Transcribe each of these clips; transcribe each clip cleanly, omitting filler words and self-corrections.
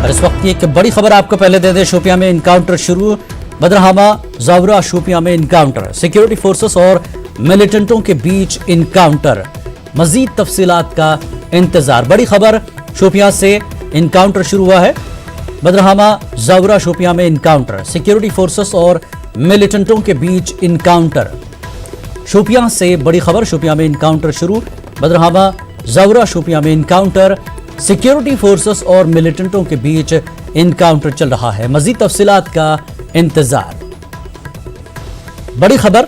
और इस वक्त की एक बड़ी खबर आपको पहले दे दें। शोपियां में इनकाउंटर शुरू। बदरहामा जावरा शोपियां में इनकाउंटर, सिक्योरिटी फोर्सेस और मिलिटेंटों के बीच इनकाउंटर। मजीद तफसीलात का इंतजार। बड़ी खबर, शोपियां से इनकाउंटर शुरू हुआ है। बदरहामा जावरा शोपियां में इनकाउंटर, सिक्योरिटी फोर्सेस और मिलिटेंटों के बीच इनकाउंटर। शोपियां से बड़ी खबर, शोपियां में इनकाउंटर शुरू। बदरहामा जावरा शोपियां में इनकाउंटर, सिक्योरिटी फोर्सेस और मिलिटेंटों के बीच इनकाउंटर चल रहा है। मजीद तफसीलात का इंतजार। बड़ी खबर,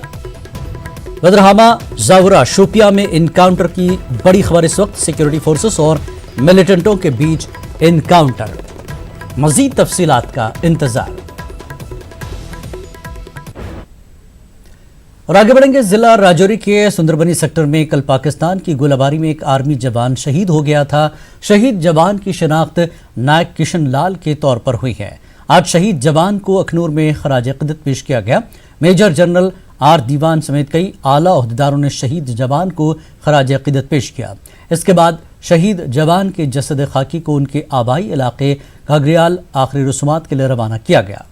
बदरहामा जावरा शोपियां में इनकाउंटर की बड़ी खबर इस वक्त। सिक्योरिटी फोर्सेस और मिलिटेंटों के बीच इनकाउंटर। मजीद तफसीलात का इंतजार। और आगे बढ़ेंगे। जिला राजौरी के सुंदरबनी सेक्टर में कल पाकिस्तान की गोलाबारी में एक आर्मी जवान शहीद हो गया था। शहीद जवान की शिनाख्त नायक किशन लाल के तौर पर हुई है। आज शहीद जवान को अखनूर में खराज अक़ीदत पेश किया गया। मेजर जनरल आर दीवान समेत कई आला ओहदेदारों ने शहीद जवान को खराज अक़ीदत पेश किया। इसके बाद शहीद जवान के जसद खाकी को उनके आबाई इलाके घाघरियाल आखिरी रसूमात के लिए रवाना किया गया।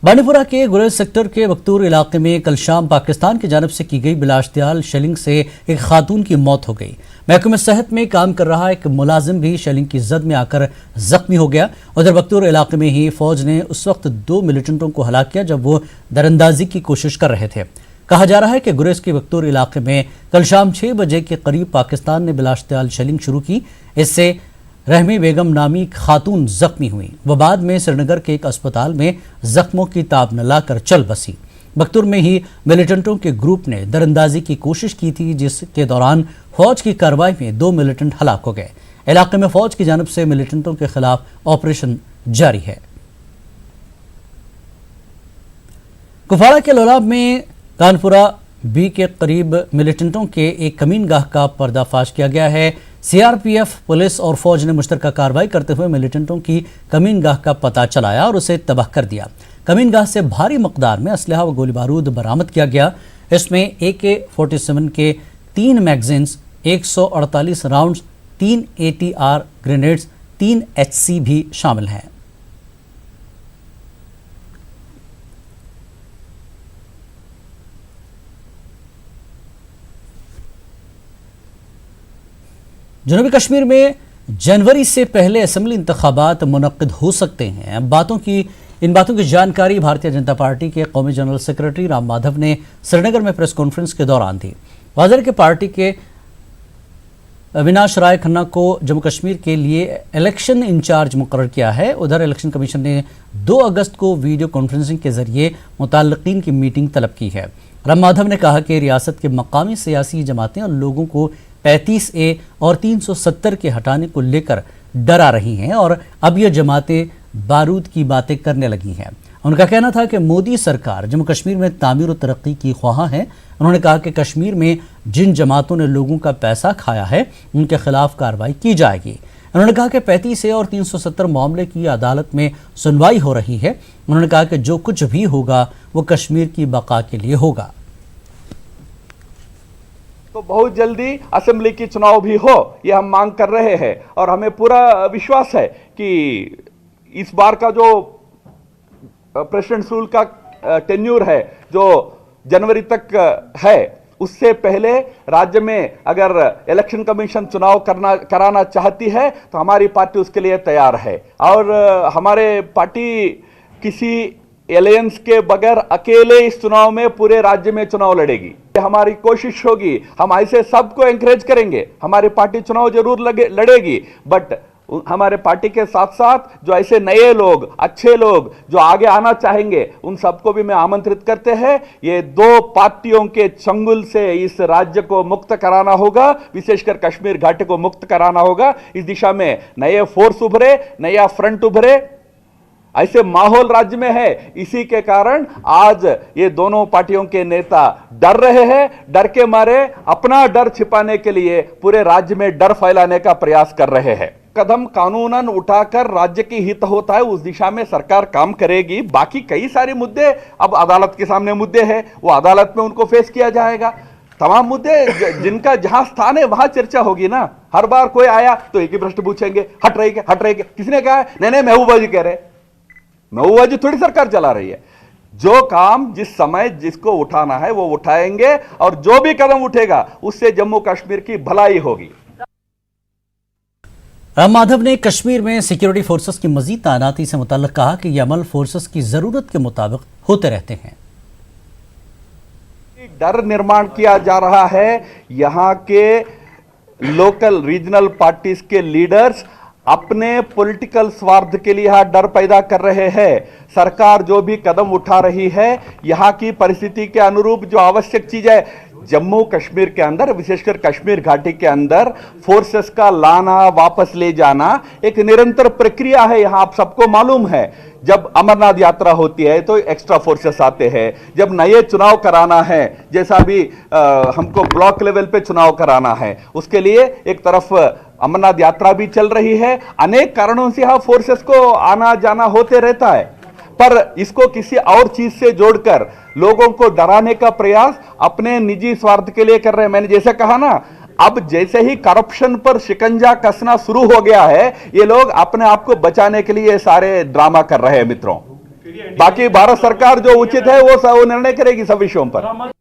बांडीपुरा के गुरेज सेक्टर के वक्तूर इलाके में कल शाम पाकिस्तान की जानिब से की गई बिलाशतियाल शेलिंग से एक खातून की मौत हो गई। महकमे सेहत में काम कर रहा एक मुलाजिम भी शेलिंग की जद में आकर जख्मी हो गया। उधर वक्तूर इलाके में ही फौज ने उस वक्त 2 मिलिटेंटों को हलाक किया जब वो दरअंदाजी की कोशिश कर रहे थे। कहा जा रहा है कि गुरेज के वक्तूर इलाके में कल शाम 6 बजे के करीब पाकिस्तान ने बिलाशतियाल शेलिंग शुरू की। इससे रहमी बेगम नामी खातून जख्मी हुई। वह बाद में श्रीनगर के एक अस्पताल में जख्मों की ताब न लाकर चल बसी। बख्तूर में ही मिलिटेंटों के ग्रुप ने दरअंदाजी की कोशिश की थी, जिसके दौरान फौज की कार्रवाई में 2 मिलिटेंट हलाक हो गए। इलाके में फौज की जानिब से मिलिटेंटों के खिलाफ ऑपरेशन जारी है। कुपवाड़ा के लोलाब में कानपुरा बी के करीब मिलिटेंटों के एक कमीनगाह का पर्दाफाश किया गया है। सीआरपीएफ, पुलिस और फौज ने मुश्तरका कार्रवाई करते हुए मिलिटेंटों की कमीनगाह का पता चलाया और उसे तबाह कर दिया। कमीनगाह से भारी मकदार में असलहा व गोली बारूद बरामद किया गया। इसमें AK-47 के 3 magazines, 148 rounds, 3 ATR grenades, 3 HC भी शामिल हैं। जनूबी कश्मीर में जनवरी से पहले असेंबली इंतखाबात मुनक्किद हो सकते हैं। इन बातों की जानकारी भारतीय जनता पार्टी के कौमी जनरल सेक्रेटरी राम माधव ने श्रीनगर में प्रेस कॉन्फ्रेंस के दौरान दी। वाज़ेर के पार्टी के अविनाश राय खन्ना को जम्मू कश्मीर के लिए इलेक्शन इंचार्ज मुकर्रर किया है। उधर इलेक्शन कमीशन ने 2 अगस्त को वीडियो कॉन्फ्रेंसिंग के जरिए मुताल्लिकीन की मीटिंग तलब की है। राम माधव ने कहा कि रियासत के मकामी सियासी जमातें और लोगों को 35A और 370 के हटाने को लेकर डरा रही हैं और अब ये जमातें बारूद की बातें करने लगी हैं। उनका कहना था कि मोदी सरकार जम्मू कश्मीर में तामीर और तरक्की की ख्वाह है। उन्होंने कहा कि कश्मीर में जिन जमातों ने लोगों का पैसा खाया है उनके खिलाफ कार्रवाई की जाएगी। उन्होंने कहा कि 35A और 370 मामले की अदालत में सुनवाई हो रही है। उन्होंने कहा कि जो कुछ भी होगा वो कश्मीर की बका के लिए होगा। तो बहुत जल्दी असेंबली की चुनाव भी हो, ये हम मांग कर रहे हैं और हमें पूरा विश्वास है कि इस बार का जो प्रेसिडेंट रूल का टेन्यूर है जो जनवरी तक है, उससे पहले राज्य में अगर इलेक्शन कमीशन चुनाव कराना चाहती है तो हमारी पार्टी उसके लिए तैयार है। और हमारे पार्टी किसी एलायंस के बगैर अकेले इस चुनाव में पूरे राज्य में चुनाव लड़ेगी। हमारी कोशिश होगी, हम ऐसे सबको एनकरेज करेंगे। हमारी पार्टी चुनाव जरूर लड़ेगी, बट हमारे पार्टी के साथ साथ जो ऐसे नए लोग, अच्छे लोग जो आगे आना चाहेंगे, उन सबको भी मैं आमंत्रित करते हैं। ये 2 पार्टियों के चंगुल से इस राज्य को मुक्त कराना होगा, विशेषकर कश्मीर घाटी को मुक्त कराना होगा। इस दिशा में नए फोर्स उभरे, नया फ्रंट उभरे, ऐसे माहौल राज्य में है। इसी के कारण आज ये दोनों पार्टियों के नेता डर रहे हैं। डर के मारे अपना डर छिपाने के लिए पूरे राज्य में डर फैलाने का प्रयास कर रहे हैं। कदम कानूनन उठाकर राज्य की हित होता है, उस दिशा में सरकार काम करेगी। बाकी कई सारे मुद्दे अब अदालत के सामने मुद्दे हैं, वो अदालत में उनको फेस किया जाएगा। तमाम मुद्दे जिनका जहां स्थान है वहां चर्चा होगी ना। हर बार कोई आया तो एक ही प्रश्न पूछेंगे, हट रही के किसने कहा है? नहीं महबूबा जी कह रहे। महबूबा जी थोड़ी सरकार चला रही है। जो काम जिस समय जिसको उठाना है वो उठाएंगे और जो भी कदम उठेगा उससे जम्मू कश्मीर की भलाई होगी। राम माधव ने कश्मीर में सिक्योरिटी फोर्सेस की मजीद तैनाती से मुताल्लिक कहा कि ये अमल फोर्सेस की जरूरत के मुताबिक होते रहते हैं। डर निर्माण किया जा रहा है। यहां के लोकल रीजनल पार्टीज के लीडर्स अपने पॉलिटिकल स्वार्थ के लिए यहां डर पैदा कर रहे हैं। सरकार जो भी कदम उठा रही है यहां की परिस्थिति के अनुरूप जो आवश्यक चीज है, जम्मू कश्मीर के अंदर विशेषकर कश्मीर घाटी के अंदर फोर्सेस का लाना वापस ले जाना एक निरंतर प्रक्रिया है। यहां आप सबको मालूम है, जब अमरनाथ यात्रा होती है तो एक्स्ट्रा फोर्सेस आते हैं। जब नए चुनाव कराना है, जैसा भी हमको ब्लॉक लेवल पे चुनाव कराना है, उसके लिए एक तरफ अमरनाथ यात्रा भी चल रही है। अनेक कारणों से यहां फोर्सेस को आना जाना होते रहता है, पर इसको किसी और चीज से जोड़कर लोगों को डराने का प्रयास अपने निजी स्वार्थ के लिए कर रहे हैं। मैंने जैसे कहा ना, अब जैसे ही करप्शन पर शिकंजा कसना शुरू हो गया है, ये लोग अपने आप को बचाने के लिए सारे ड्रामा कर रहे हैं मित्रों। बाकी भारत सरकार जो उचित है वो निर्णय करेगी सब विषयों पर।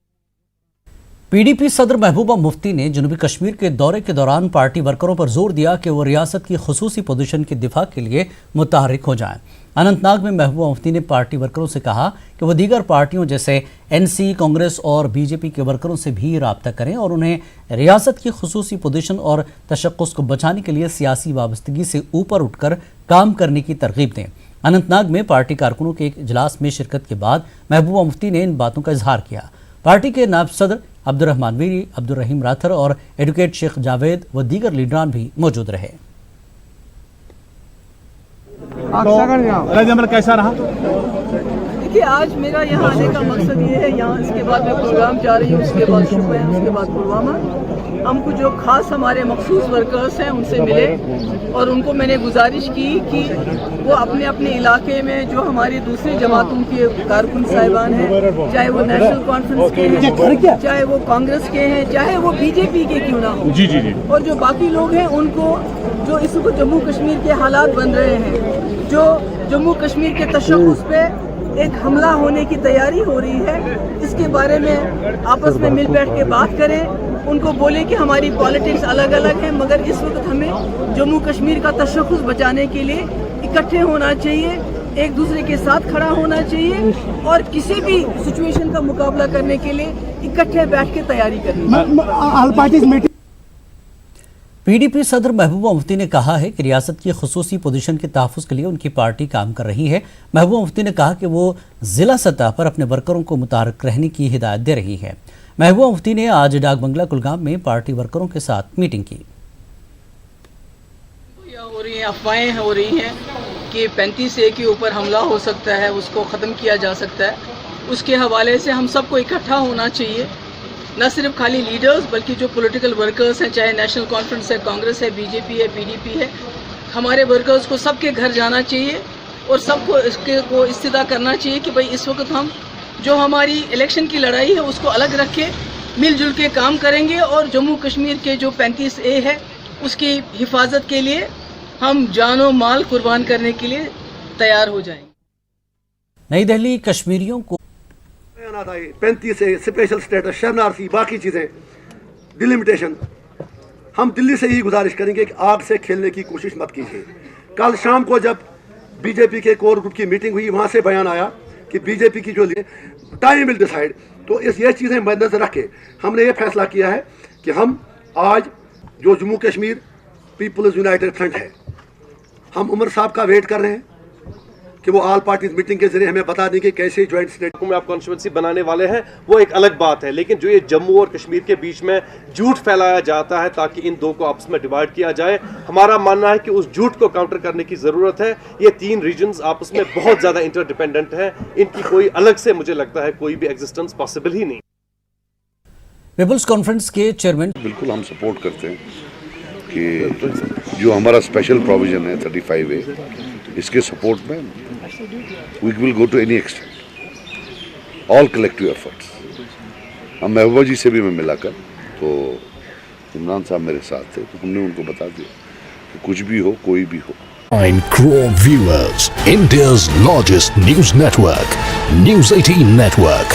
पीडीपी सदर महबूबा मुफ्ती ने जनूबी कश्मीर के दौरे के दौरान पार्टी वर्करों पर जोर दिया कि वो रियासत की खुसूसी पोजीशन के दिफा के लिए मुतहर्रिक हो जाएं। अनंतनाग में महबूबा मुफ्ती ने पार्टी वर्करों से कहा कि वो दीगर पार्टियों जैसे एनसी, कांग्रेस और बीजेपी के वर्करों से भी राब्ता करें और उन्हें रियासत की खुसूसी पोजीशन और तशक्कुस को बचाने के लिए सियासी वाबस्तगी से ऊपर उठकर काम करने की तरगीब दें। अनंतनाग में पार्टी कारकुनों के एक इजलास में शिरकत के बाद महबूबा मुफ्ती ने इन बातों का इजहार किया। पार्टी के नायब सदर अब्दुर्रहमान वीरी, अब्दुर्रहीम राथर और एडवोकेट शेख जावेद व दीगर लीडरान भी मौजूद रहे। तो कैसा रहा? देखिए, आज मेरा यहाँ आने का मकसद ये है, यहाँ इसके बाद मैं प्रोग्राम जा रही हूँ, उसके बाद शोपियां, उसके बाद पुलवामा। हमको जो खास हमारे मखसूस वर्कर्स हैं उनसे मिले और उनको मैंने गुजारिश की कि वो अपने अपने इलाके में जो हमारी दूसरी जमातों के कारकुन साहिबान हैं, चाहे वो नेशनल कॉन्फ्रेंस के हैं, चाहे वो कांग्रेस के हैं, चाहे वो बीजेपी के क्यों ना हो, जी, और जो बाकी लोग हैं उनको, जो इस वक्त जम्मू कश्मीर के हालात बन रहे हैं, जो जम्मू कश्मीर के तशख्खुस पे एक हमला होने की तैयारी हो रही है, इसके बारे में आपस में मिल बैठ के बात करें। उनको बोले कि हमारी पॉलिटिक्स अलग अलग है, मगर इस वक्त हमें जम्मू कश्मीर का तशख्खुस बचाने के लिए इकट्ठे होना चाहिए, एक दूसरे के साथ खड़ा होना चाहिए और किसी भी सिचुएशन का मुकाबला करने के लिए इकट्ठे बैठ के तैयारी करनी। पीडीपी सदर महबूबा मुफ्ती ने कहा है कि रियासत की खुसूसी पोजीशन के तहफ़्फ़ुज़ के लिए उनकी पार्टी काम कर रही है। महबूबा मुफ्ती ने कहा कि वो ज़िला सतह पर अपने वर्करों को मुतहर्रिक रहने की हिदायत दे रही है। महबूबा मुफ्ती ने आज डाक बंगला कुलगाम में पार्टी वर्करों के साथ मीटिंग की। हो रही हैं अफवाहें हो रही हैं कि 35A के ऊपर हमला हो सकता है, उसको ख़त्म किया जा सकता है। उसके हवाले से हम सबको इकट्ठा होना चाहिए, न सिर्फ खाली लीडर्स बल्कि जो पॉलिटिकल वर्कर्स हैं, चाहे नेशनल कॉन्फ्रेंस है, कांग्रेस है, बीजेपी है, पीडीपी है, हमारे वर्कर्स को सबके घर जाना चाहिए और सबको इसके को इस्तिदा करना चाहिए कि भाई इस वक्त हम जो हमारी इलेक्शन की लड़ाई है उसको अलग रख के मिलजुल के काम करेंगे और जम्मू कश्मीर के जो 35A है उसकी हिफाजत के लिए हम जानो माल कुर्बान करने के लिए तैयार हो जाएंगे। नई दिल्ली कश्मीरियों को 35A स्पेशल स्टेटस, शरणार्थी, बाकी चीज़ें, डिलिमिटेशन, हम दिल्ली से ही गुजारिश करेंगे कि आग से खेलने की कोशिश मत कीजिए। कल शाम को जब बीजेपी के कोर ग्रुप की मीटिंग हुई, वहाँ से बयान आया कि बीजेपी की जो टाइम विल डिसाइड, तो ये चीज़ें मद्देनजर रख के हमने ये फैसला किया है कि हम आज जो Jammu Kashmir people's united front है, हम उमर साहब का वेट कर रहे हैं कि वो ऑल पार्टीज मीटिंग के जरिए हमें बता देंगे कैसे ज्वाइंट स्टेट में आप कॉन्स्टिट्यूंसी बनाने वाले हैं, वो एक अलग बात है। लेकिन जो ये जम्मू और कश्मीर के बीच में झूठ फैलाया जाता है ताकि इन दो को आपस में डिवाइड किया जाए, हमारा मानना है कि उस झूठ को काउंटर करने की ज़रूरत है। ये 3 रीजन्स आपस में बहुत ज़्यादा इंटरडिपेंडेंट हैं, इनकी कोई अलग से मुझे लगता है कोई भी एग्जिस्टेंस पॉसिबल ही नहीं। पीपल्स कॉन्फ्रेंस के चेयरमैन बिल्कुल हम सपोर्ट करते हैं कि जो हमारा स्पेशल प्रोविजन है 35A, इसके सपोर्ट में we will go to any extent, all collective efforts महबूबा जी से भी मैं मिला कर, तो इमरान साहब मेरे साथ थे, तो हमने उनको बता दिया कि कुछ भी हो, कोई भी हो। 9 crore viewers, India's largest news network, News 18 Network.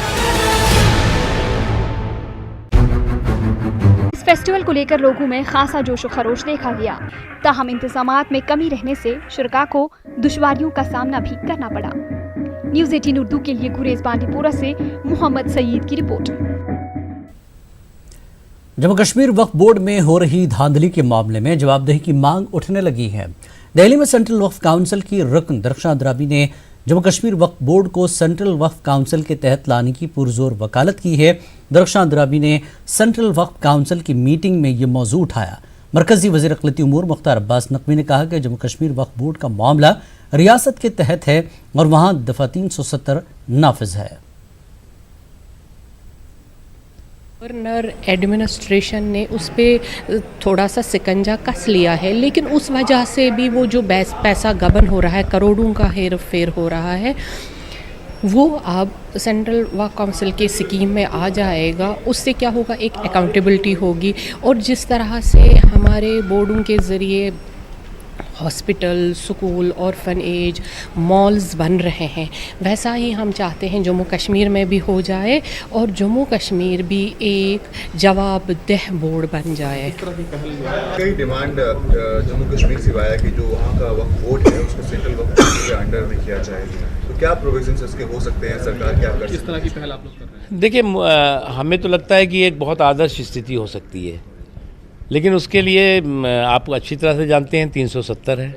इस फेस्टिवल को लेकर लोगों में खासा जोश व खरोश देखा गया, ताहम इंतजामात में कमी रहने से शुरका को दुश्वारियों का सामना भी करना पड़ा। न्यूज़ 18 उर्दू के लिए गुरेज बांडीपोरा से मोहम्मद सईद की रिपोर्ट। जम्मू कश्मीर वक्फ बोर्ड में हो रही धांधली के मामले में जवाबदेही की मांग उठने लगी है। दिल्ली में सेंट्रल वक्फ काउंसिल की रुकन दरख्शां अंद्राबी ने जम्मू कश्मीर वक्फ बोर्ड को सेंट्रल वक्फ काउंसिल के तहत लाने की पुरजोर वकालत की है। दरख्शां अंद्राबी ने सेंट्रल वक्फ काउंसिल की मीटिंग में ये मौजू उठाया। मरकजी वज़ीर अक़लियती उमूर मुख्तार अब्बास नकवी ने कहा कि जम्मू कश्मीर वक्फ बोर्ड का मामला रियासत के तहत है और वहाँ दफ़ा 370 नाफिज है। गवर्नर एडमिनिस्ट्रेशन ने उस पर थोड़ा सा सिकंजा कस लिया है, लेकिन उस वजह से भी वो जो पैसा गबन हो रहा है, करोड़ों का हेर फेर हो रहा है, वो अब सेंट्रल वक्फ काउंसिल के स्कीम में आ जाएगा। उससे क्या होगा, एक अकाउंटेबिलिटी होगी। और जिस तरह से हमारे बोर्डों के ज़रिए hospital, school, orphanage, malls बन रहे हैं, वैसा ही हम चाहते हैं जम्मू कश्मीर में भी हो जाए और जम्मू कश्मीर भी एक जवाबदेह बोर्ड बन जाए। कई डिमांड जम्मू कश्मीर से आया कि जो वहाँ का वक्फ बोर्ड है उसको सेंट्रल वक्फ बोर्ड के अंडर में किया जाए, तो क्या प्रोविजंस इसके हो सकते हैं, सरकार क्या कर, किस तरह की पहल आप लोग कर रहे हैं? देखिए, हमें तो लगता है कि एक बहुत आदर्श स्थिति हो सकती है, लेकिन उसके लिए आप अच्छी तरह से जानते हैं 370 है।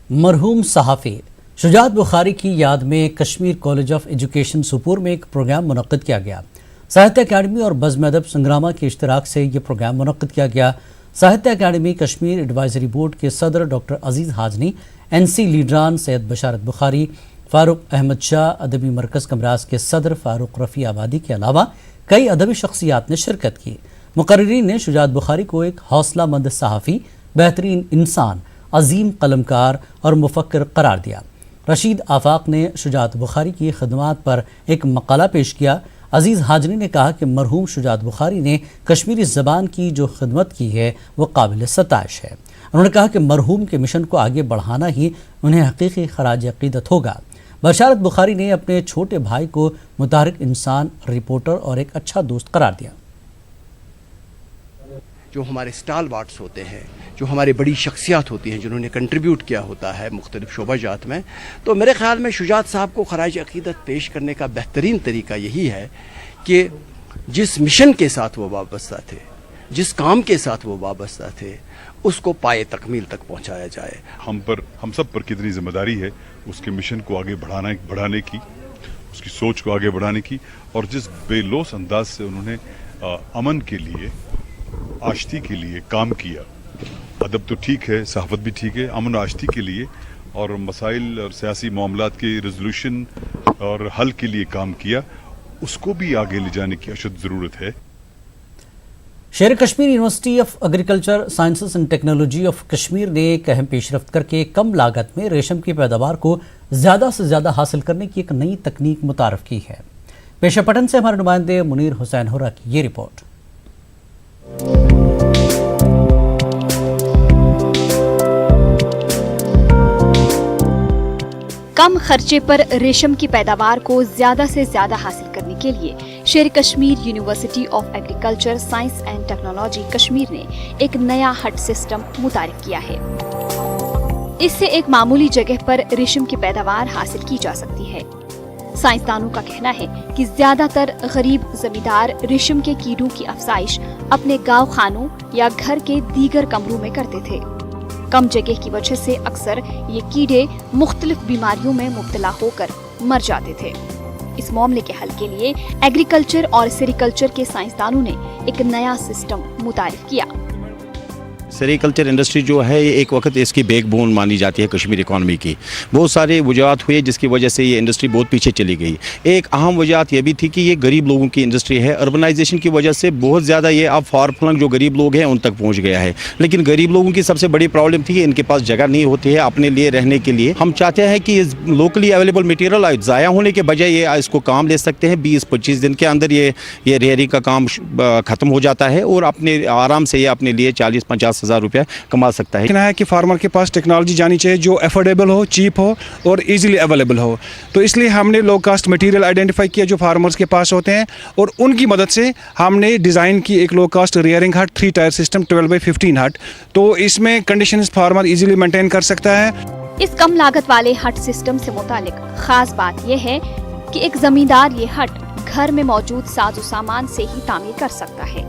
मरहूम सहाफ़ी शुजात बुखारी की याद में कश्मीर कॉलेज ऑफ एजुकेशन सुपुर में एक प्रोग्राम मुनक्किद किया गया। साहित्य अकादमी और बज़्म अदब संग्रामा के इश्तराक से ये प्रोग्राम मुनक्किद किया गया। साहित्य अकादमी कश्मीर एडवाइजरी बोर्ड के सदर डॉक्टर अजीज़ हाजनी, NC लीडरान सैयद बशारत बुखारी, फ़ारूक अहमद शाह, अदबी मरकज़ कमराज के सदर फ़ारूक रफ़ी आबादी के अलावा कई अदबी शख्सियात ने शिरकत की। मुकर्रिरीन ने शुजात बुखारी को एक हौसला मंद सहाफ़ी, बेहतरीन इंसान, अजीम कलमकार और मुफक्किर करार दिया। रशीद आफाक ने शुजात बुखारी की खदमात पर एक मकाला पेश किया। अजीज़ हाजनी ने कहा कि मरहूम शुजात बुखारी ने कश्मीरी ज़बान की जो खिदमत की है वो काबिल सताइश है। उन्होंने कहा कि मरहूम के मिशन को आगे बढ़ाना ही उन्हें हकीकी खराज अक़ीदत होगा। बशारत बुखारी ने अपने छोटे भाई को मुतहरिक इंसान, रिपोर्टर और एक अच्छा दोस्त करार दिया। जो हमारे स्टाल वार्ड्स होते हैं, जो हमारी बड़ी शख्सियात होती हैं जिन्होंने कंट्रीब्यूट किया होता है मुख्तलिफ शोबाजात में, तो मेरे ख़्याल में शुजात साहब को खराज अक़ीदत पेश करने का बेहतरीन तरीका यही है कि जिस मिशन के साथ वो वाबस्ता थे, जिस काम के साथ वो वाबस्ता थे, उसको पाए तकमील तक पहुँचाया जाए। हम सब पर कितनी जिम्मेदारी है उसके मिशन को आगे बढ़ाने की, उसकी सोच को आगे बढ़ाने की, और जिस बेलोस अंदाज से उन्होंने अमन के लिए, आश्ती के लिए काम किया। अदब तो ठीक है, सहाफ़त भी ठीक है, अमन आश्ती के लिए और मसाइल और सियासी मामलात के रेजोल्यूशन और हल के लिए काम किया, उसको भी आगे ले जाने की अशद ज़रूरत है। शेर Kashmir university of agriculture sciences and technology of Kashmir ने एक अहम पेशरफ्त करके कम लागत में रेशम की पैदावार को ज़्यादा से ज़्यादा हासिल करने की एक नई तकनीक मुतारफ़ की है। पेशा पटन से हमारे नुमाइंदे मुनीर हुसैन होरा की ये रिपोर्ट। कम खर्चे पर रेशम की पैदावार को ज्यादा से ज्यादा हासिल करने के लिए शेर Kashmir university of agriculture science and technology Kashmir ने एक नया हट सिस्टम मुतारिफ किया है। इससे एक मामूली जगह पर रेशम की पैदावार हासिल की जा सकती है। साइंसदानों का कहना है कि ज्यादातर गरीब जमींदार रेशम के कीड़ों की अफजाइश अपने गाँव खानों या घर के दीगर कमरों में करते थे। कम जगह की वजह से अक्सर ये कीड़े मुख्तलिफ बीमारियों में मुब्तला होकर मर जाते थे। इस मामले के हल के लिए एग्रीकल्चर और सेरिकल्चर के साइंसदानों ने एक नया सिस्टम मुतारिफ किया। सेरीकल्चर इंडस्ट्री जो है ये एक वक्त इसकी बैकबोन मानी जाती है कश्मीर इकॉनमी की। बहुत सारे वजूहत हुए जिसकी वजह से ये इंडस्ट्री बहुत पीछे चली गई। एक अहम वजह ये भी थी कि ये गरीब लोगों की इंडस्ट्री है। अर्बनाइजेशन की वजह से बहुत ज़्यादा ये अब फार फ्लंग जो गरीब लोग हैं उन तक पहुँच गया है। लेकिन गरीब लोगों की सबसे बड़ी प्रॉब्लम थी कि इनके पास जगह नहीं होती है अपने लिए रहने के लिए। हम चाहते हैं कि लोकली अवेलेबल मटीरियल ज़ाया होने के बजाय ये इसको काम ले सकते हैं। 20-25 दिन के अंदर ये रेयरिंग का काम ख़त्म हो जाता है और अपने आराम से ये अपने लिए 40-50 हज़ार रुपये कमा सकता है। कहना है कि फार्मर के पास टेक्नोलॉजी जानी चाहिए जो अफोर्डेबल हो, चीप हो और इजीली अवेलेबल हो। तो इसलिए हमने लो कास्ट मटेरियल आइडेंटिफाई किया जो फार्मर्स के पास होते हैं और उनकी मदद से हमने डिज़ाइन की एक लो कास्ट रियरिंग हट 3 टायर सिस्टम 12x15 हट। तो इसमें कंडीशंस फार्मर इजीली मेंटेन कर सकता है। इस कम लागत वाले हट सिस्टम से मुतालिक खास बात यह है कि एक जमींदार ये हट घर में मौजूद साजो सामान से ही तामीर कर सकता है।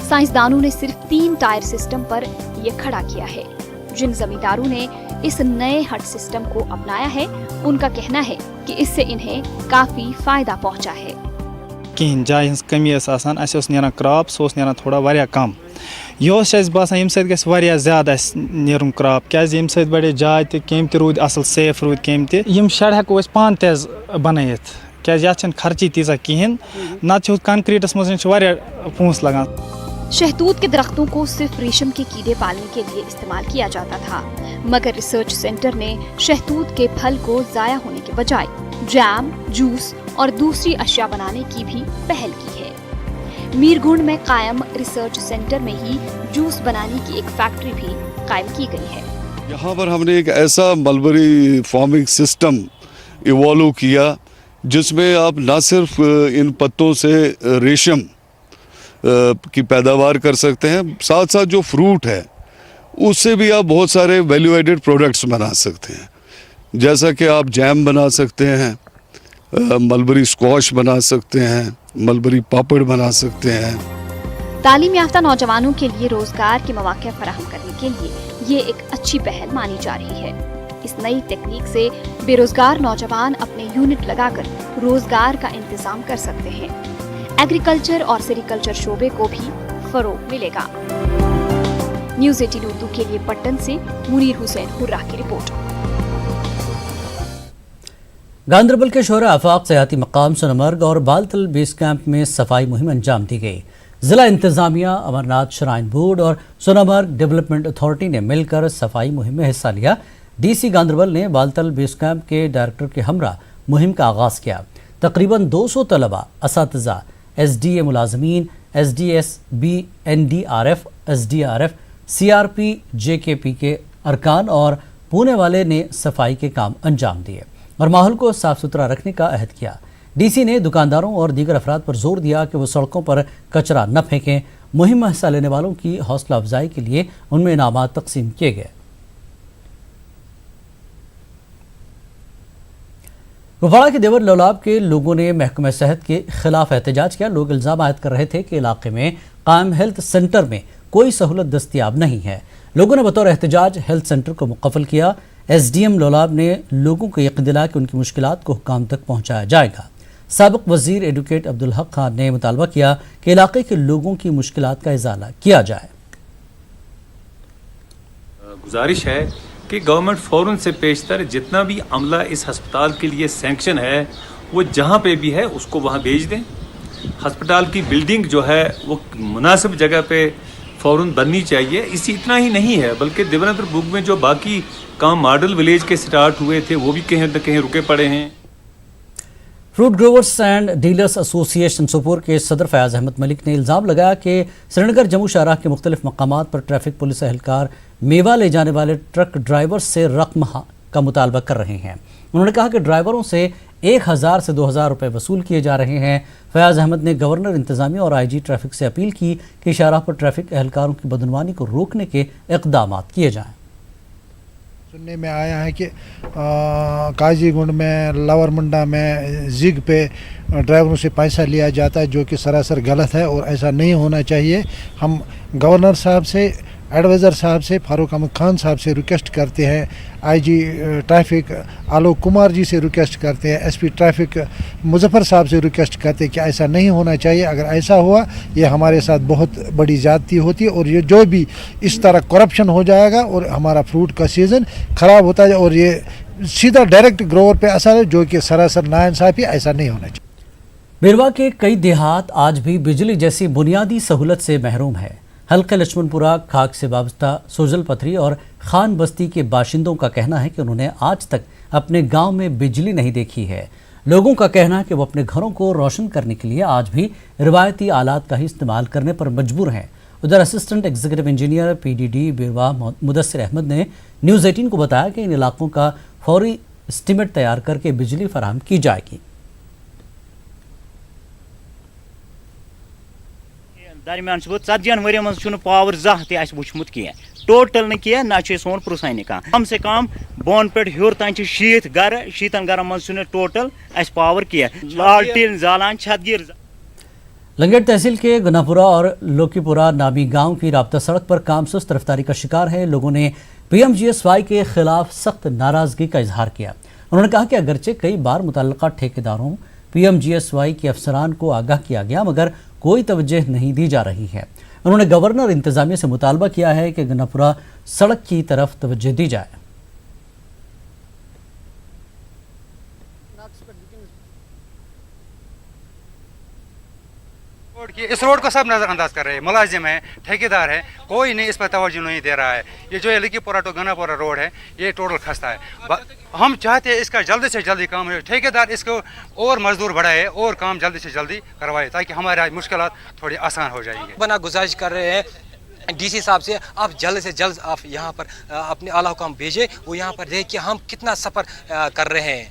साइंसदानों ने सिर्फ 3 टायर सिस्टम पर यह खड़ा किया है। जिन जमींदारों ने इस नए हट सिस्टम को अपनाया है उनका कहना है कि इससे इन्हें काफी फायदा पहुंचा है। कहीं जाय हंस कमी आसान क्रॉप सोस नेरान थोड़ा वारिया कम यह बसान यम सत वारिया ज्यादा नेरुन क्रॉप क्या बड़े जाय कम रूद असल सेफ रूद कम तम शेड हेको पान तेज बनत क्या खर्ची तीजा कहें नत कंक्रीटस मज पोस लगान। शहतूत के दरख्तों को सिर्फ रेशम के कीड़े पालने के लिए इस्तेमाल किया जाता था, मगर रिसर्च सेंटर ने शहतूत के फल को जाया होने के बजाय जैम, जूस और दूसरी अशिया बनाने की भी पहल की है। मीरगुंड में कायम रिसर्च सेंटर में ही जूस बनाने की एक फैक्ट्री भी कायम की गई है। यहाँ पर हमने एक ऐसा मलबरी फार्मिंग सिस्टम इवॉल्व किया जिसमें आप न सिर्फ इन पत्तों से रेशम की पैदावार कर सकते हैं, साथ साथ जो फ्रूट है उससे भी आप बहुत सारे वैल्यू एडेड प्रोडक्ट्स बना सकते हैं। जैसा कि आप जैम बना सकते हैं, मलबरी स्क्वॉश बना सकते हैं, मलबरी पापड़ बना सकते हैं। तालीम याफ्ता नौजवानों के लिए रोजगार के मौके फराहम करने के लिए ये एक अच्छी पहल मानी जा रही है। इस नई तकनीक से बेरोजगार नौजवान अपने यूनिट लगाकर रोजगार का इंतजाम कर सकते हैं। एग्रीकल्चर और सेरीकल्चर शोबे को भी फरोग मिलेगा। न्यूज़ 18 उर्दू के लिए पट्टन से मुनीर हुसैन हुर्रा की रिपोर्ट। गांदरबल के शोरा आफाक सयाती मकाम सोनमर्ग और बालतल बेस कैंप में सफाई मुहिम अंजाम दी गई। जिला इंतजामिया, अमरनाथ श्राइन बोर्ड और सोनमर्ग डेवलपमेंट अथॉरिटी ने मिलकर सफाई मुहिम में हिस्सा लिया। डीसी गांदरबल ने बालतल बेस कैंप के डायरेक्टर के हमरा मुहिम का आगाज किया। तकरीबन 200 तलबा, असातिज़ा, SDA मुलाजमीन, SDSB, NDRF, SDRF, CRP, JKP के अरकान और पुणे वाले ने सफाई के काम अंजाम दिए और माहौल को साफ सुथरा रखने का अहद किया। डीसी ने दुकानदारों और दीगर अफराद पर जोर दिया कि वो सड़कों पर कचरा न फेंकें। मुहिम में हिस्सा लेने वालों की हौसला अफजाई के लिए उनमें इनामात तकसीम किए गए। कुपवाड़ा के देवर लोलाब के लोगों ने महकमा सेहत के खिलाफ एहतजाज किया। लोग इल्जाम आयद कर रहे थे कि इलाके में कायम हेल्थ सेंटर में कोई सहूलत दस्तियाब नहीं है। लोगों ने बतौर एहतजाज हेल्थ सेंटर को मुकफ़ल किया। SDM लोलाब ने लोगों को यकीन दिलाया कि उनकी मुश्किलात को हुकाम तक पहुँचाया जाएगा। साबिक वजीर एडवोकेट अब्दुल हक खान ने मुतालबा किया कि इलाके के लोगों की मुश्किलात का इजाला किया जाए। गुजारिश है कि गवर्नमेंट फ़ौरन से पेशतर जितना भी अमला इस हस्पताल के लिए सैंक्शन है वो जहाँ पे भी है उसको वहाँ भेज दें। हस्पताल की बिल्डिंग जो है वो मुनासिब जगह पे फ़ौरन बननी चाहिए। इसी इतना ही नहीं है बल्कि देवनंतर बुग में जो बाकी काम मॉडल विलेज के स्टार्ट हुए थे वो भी कहीं न कहीं रुके पड़े हैं। Fruit growers and dealers association Sopore के सदर फयाज अहमद मलिक ने इल्ज़ाम लगाया कि श्रीनगर जम्मू शाहराह के मुख्तलिफ मकामात पर ट्रैफिक पुलिस एहलकार मेवा ले जाने वाले ट्रक ड्राइवर से रकम का मुतालबा कर रहे हैं। उन्होंने कहा कि ड्राइवरों से 1000 से 2000 रुपये वसूल किए जा रहे हैं। फयाज अहमद ने गवर्नर इंतजामिया और IG ट्रैफिक से अपील की कि शाहराह पर ट्रैफिक एहलकारों की बदनवानी को रोकने के इक़दाम किए जाएँ। सुनने में आया है कि काजीगुंड में, लावर मुंडा में, जिग पे ड्राइवरों से पैसा लिया जाता है, जो कि सरासर गलत है और ऐसा नहीं होना चाहिए। हम गवर्नर साहब से, एडवाइज़र साहब से, फारूक अहमद खान साहब से रिक्वेस्ट करते हैं, आईजी ट्रैफिक आलोक कुमार जी से रिक्वेस्ट करते हैं, एसपी ट्रैफिक मुजफ्फर साहब से रिक्वेस्ट करते हैं कि ऐसा नहीं होना चाहिए। अगर ऐसा हुआ ये हमारे साथ बहुत बड़ी ज़्यादती होती है और ये जो भी इस तरह करप्शन हो जाएगा और हमारा फ्रूट का सीज़न ख़राब होता है और ये सीधा डायरेक्ट ग्रोवर पे असर है, जो कि सरासर नाइंसाफ़ी, ऐसा नहीं होना चाहिए। बेरवा के कई देहात आज भी बिजली जैसी बुनियादी सहूलत से महरूम है। हल्के लक्ष्मणपुरा, खाक से वाबस्ता सोजल पथरी और खान बस्ती के बाशिंदों का कहना है कि उन्होंने आज तक अपने गांव में बिजली नहीं देखी है। लोगों का कहना है कि वो अपने घरों को रोशन करने के लिए आज भी रिवायती आलात का ही इस्तेमाल करने पर मजबूर हैं। उधर असिस्टेंट एग्जीक्यूटिव इंजीनियर पीडीडी बेरवा मुदस्सिर अहमद ने न्यूज़ 18 को बताया कि इन इलाकों का फौरी एस्टीमेट तैयार करके बिजली फराहम की जाएगी। दरमियान 40 वर मन पावर जह तुमुत कह टोटल ना सोन प्रोसाइन कह कम से कम बोन पे हर तान 60 गर 60 घर मन टोटल पावर कह लालटेन जालान छतगिर। लंगेट तहसील के गुनापुरा और लोकीपुरा नामी गांव की राब्ता सड़क पर काम सुस्त रफ्तारी का शिकार है। लोगों ने PMGSY के खिलाफ सख्त नाराजगी का इजहार किया। उन्होंने कहा कि अगरचे कई बार मुतल्लका ठेकेदारों PMGSY के अफसरान को आगाह किया गया मगर कोई तवज्जो नहीं दी जा रही है। उन्होंने गवर्नर इंतजामिया से मुतालबा किया है कि गुनापुरा सड़क की तरफ तवज्जो दी जाए। इस रोड को सब नज़रअंदाज कर रहे हैं, मुलाजिम है, ठेकेदार है, कोई नहीं इस पर तवज्जो नहीं दे रहा है। ये जो लिकीपुरा टू गनापुरा रोड है ये टोटल खस्ता है। हम चाहते हैं इसका जल्दी से जल्दी काम हो, ठेकेदार इसको और मजदूर बढ़ाए और काम जल्दी से जल्दी करवाए ताकि हमारे मुश्किलात थोड़ी आसान हो जाएंगे। बना गुजारिश कर रहे हैं डीसी साहब से, आप जल्द से जल्द आप यहाँ पर अपने आला हुकाम भेजें, वो यहाँ पर देख कि हम कितना सफ़र कर रहे हैं।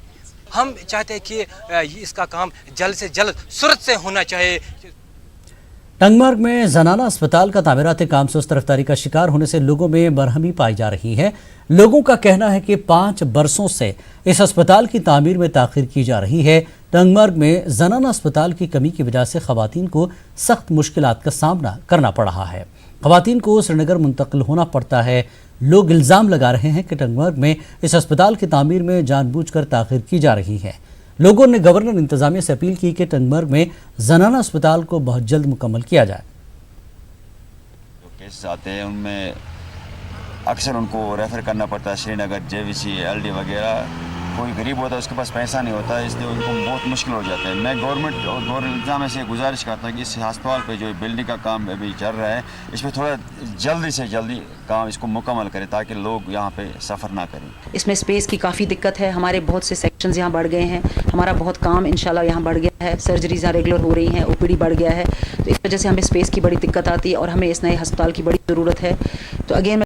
हम चाहते हैं कि इसका काम जल्द से जल्द सूरत से होना चाहिए। टंगमर्ग में जनाना अस्पताल का तामीराती काम सुस्त रफ्तारी का शिकार होने से लोगों में बरहमी पाई जा रही है। लोगों का कहना है कि 5 बरसों से इस अस्पताल की तामीर में ताखीर की जा रही है। टंगमर्ग में जनाना अस्पताल की कमी की वजह से खवातीन को सख्त मुश्किलात का सामना करना पड़ रहा है। खवातीन को श्रीनगर मुंतकिल होना पड़ता है। लोग इल्ज़ाम लगा रहे हैं कि टंगमर्ग में इस अस्पताल की तामीर में जानबूझकर ताखीर की जा रही है। लोगों ने गवर्नर इंतजामिया से अपील की कि टंगमर्ग में जनाना अस्पताल को बहुत जल्द मुकम्मल किया जाए। जो केस आते हैं उनमें अक्सर उनको रेफ़र करना पड़ता है श्रीनगर, JVC, LD वगैरह। कोई गरीब होता है उसके पास पैसा नहीं होता, इसलिए उनको बहुत मुश्किल हो जाता है। मैं गवर्नमेंट और गवर्नर इंतजामिया से गुजारिश करता हूँ कि इस अस्पताल पे जो बिल्डिंग का काम अभी चल रहा है इस पर थोड़ा जल्दी से जल्दी काम इसको मुकम्मल करें ताकि लोग यहाँ पे सफ़र ना करें। इसमें स्पेस की काफ़ी दिक्कत है। हमारे बहुत से सेक्शंस यहाँ बढ़ गए हैं, हमारा बहुत काम इंशाल्लाह यहाँ बढ़ गया है, सर्जरीज यहाँ रेगुलर हो रही हैं, OPD बढ़ गया है। तो इस वजह से हमें स्पेस की बड़ी दिक्कत आती है और हमें इस नए अस्पताल की बड़ी ज़रूरत है। तो अगेन